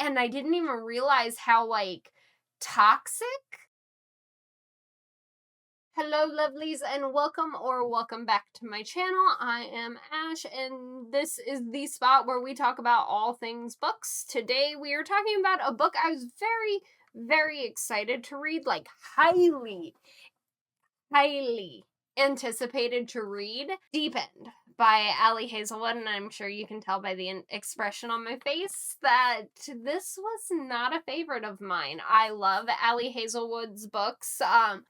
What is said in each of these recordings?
and I didn't even realize how, like, toxic. Hello, lovelies, and welcome back to my channel. I am Ash, and this is the spot where we talk about all things books. Today, we are talking about a book I was very excited to read, like, highly anticipated to read. Deepened by Ali Hazelwood, and I'm sure you can tell by the expression on my face that this was not a favorite of mine. I love Ali Hazelwood's books.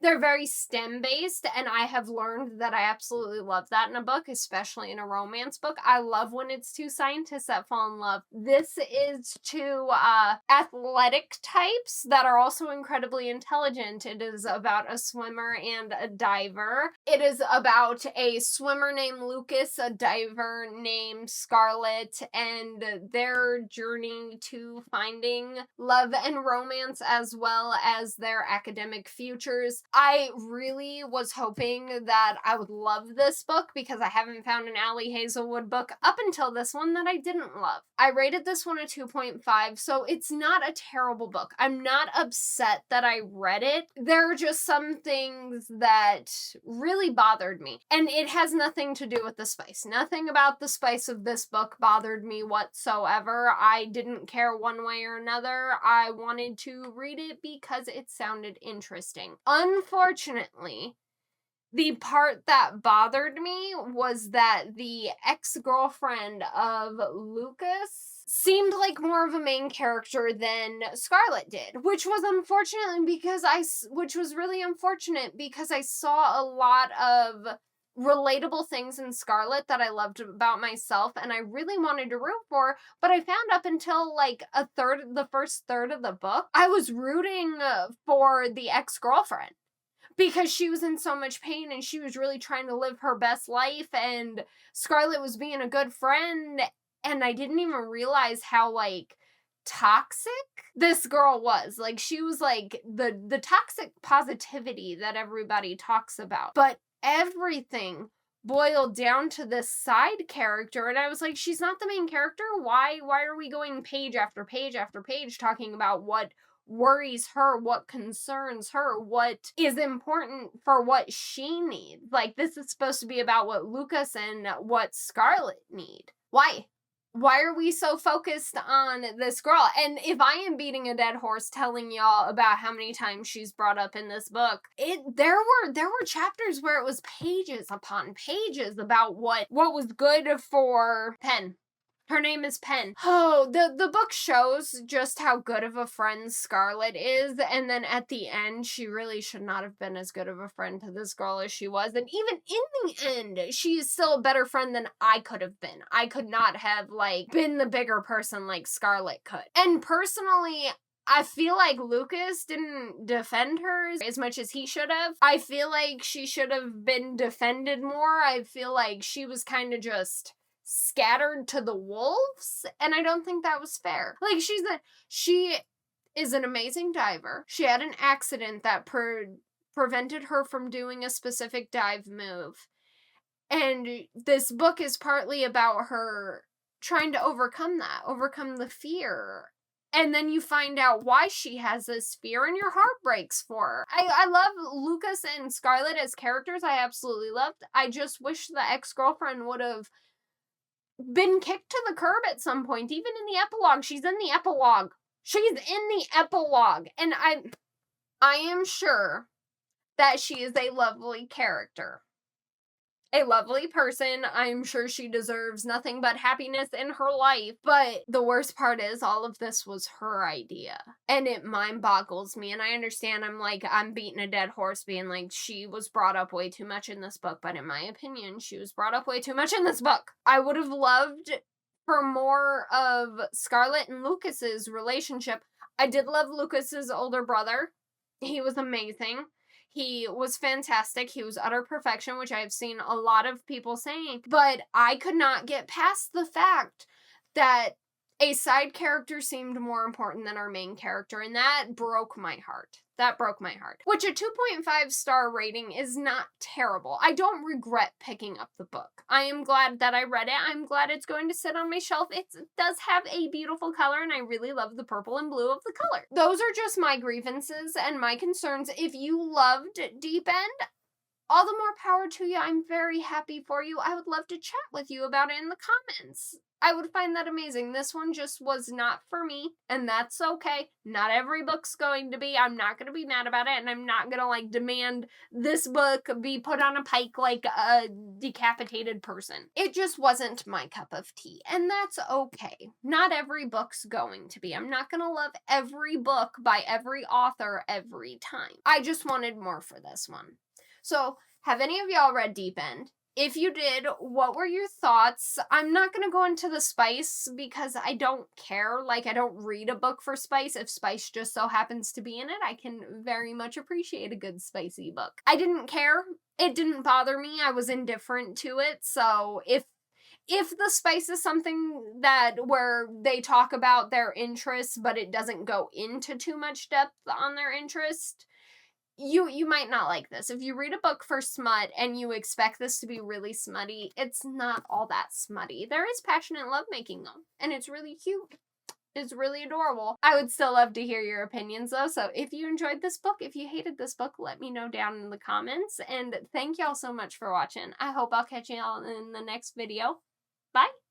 They're very STEM-based, and I have learned that I absolutely love that in a book, especially in a romance book. I love when it's two scientists that fall in love. This is two athletic types that are also incredibly intelligent. It is about a swimmer and a diver. It is about a swimmer named Lucas, a diver named Scarlett, and their journey to finding love and romance as well as their academic futures. I really was hoping that I would love this book because I haven't found an Ali Hazelwood book up until this one that I didn't love. I rated this one a 2.5, so it's not a terrible book. I'm not upset that I read it. There are just some things that really bothered me, and it has nothing to do with the spice. Nothing about the spice of this book bothered me whatsoever. I didn't care one way or another. I wanted to read it because it sounded interesting. Unfortunately, the part that bothered me was that the ex-girlfriend of Lucas seemed like more of a main character than Scarlett did, which was really unfortunate because I saw a lot of relatable things in Scarlett that I loved about myself and I really wanted to root for, but I found up until like the first third of the book, I was rooting for the ex-girlfriend because she was in so much pain and she was really trying to live her best life, and Scarlett was being a good friend, and I didn't even realize how, like, toxic this girl was. Like, she was like the toxic positivity that everybody talks about, but everything boiled down to this side character, and I was like, she's not the main character. Why are we going page after page after page talking about what worries her, what concerns her, what is important for what she needs? Like, this is supposed to be about what Lucas and what Scarlett need. Why are we so focused on this girl? And if I am beating a dead horse telling y'all about how many times she's brought up in this book, there were chapters where it was pages upon pages about what was good for Penn. Her name is Penn. Oh, the book shows just how good of a friend Scarlett is, and then at the end, she really should not have been as good of a friend to this girl as she was, and even in the end, she is still a better friend than I could have been. I could not have, like, been the bigger person like Scarlett could. And personally, I feel like Lucas didn't defend her as much as he should have. I feel like she should have been defended more. I feel like she was kind of just scattered to the wolves, and I don't think that was fair. Like, she is an amazing diver. She had an accident that prevented her from doing a specific dive move, and this book is partly about her trying to overcome the fear. And then you find out why she has this fear, and your heart breaks for her. I love Lucas and Scarlett as characters. I absolutely loved. I just wish the ex-girlfriend would have been kicked to the curb at some point. Even in the epilogue. She's in the epilogue. And I am sure that she is a lovely character. A lovely person. I'm sure she deserves nothing but happiness in her life. But the worst part is all of this was her idea. And it mind boggles me. And I understand I'm beating a dead horse being like, she was brought up way too much in this book. But in my opinion, she was brought up way too much in this book. I would have loved for more of Scarlett and Lucas's relationship. I did love Lucas's older brother. He was amazing. He was fantastic. He was utter perfection, which I've seen a lot of people saying. But I could not get past the fact that A side character seemed more important than our main character, and that broke my heart. That broke my heart. Which a 2.5-star rating is not terrible. I don't regret picking up the book. I am glad that I read it. I'm glad it's going to sit on my shelf. It does have a beautiful color, and I really love the purple and blue of the color. Those are just my grievances and my concerns. If you loved Deep End, all the more power to you. I'm very happy for you. I would love to chat with you about it in the comments. I would find that amazing. This one just was not for me, and that's okay. Not every book's going to be. I'm not going to be mad about it, and I'm not going to, like, demand this book be put on a pike like a decapitated person. It just wasn't my cup of tea, and that's okay. Not every book's going to be. I'm not going to love every book by every author every time. I just wanted more for this one. So, have any of y'all read Deep End? If you did, what were your thoughts? I'm not going to go into the spice because I don't care. Like, I don't read a book for spice. If spice just so happens to be in it, I can very much appreciate a good spicy book. I didn't care. It didn't bother me. I was indifferent to it. So if the spice is something that where they talk about their interests, but it doesn't go into too much depth on their interest, you might not like this. If you read a book for smut and you expect this to be really smutty, it's not all that smutty. There is passionate lovemaking though, and it's really cute. It's really adorable. I would still love to hear your opinions though, so if you enjoyed this book, if you hated this book, let me know down in the comments, and thank y'all so much for watching. I hope I'll catch y'all in the next video. Bye!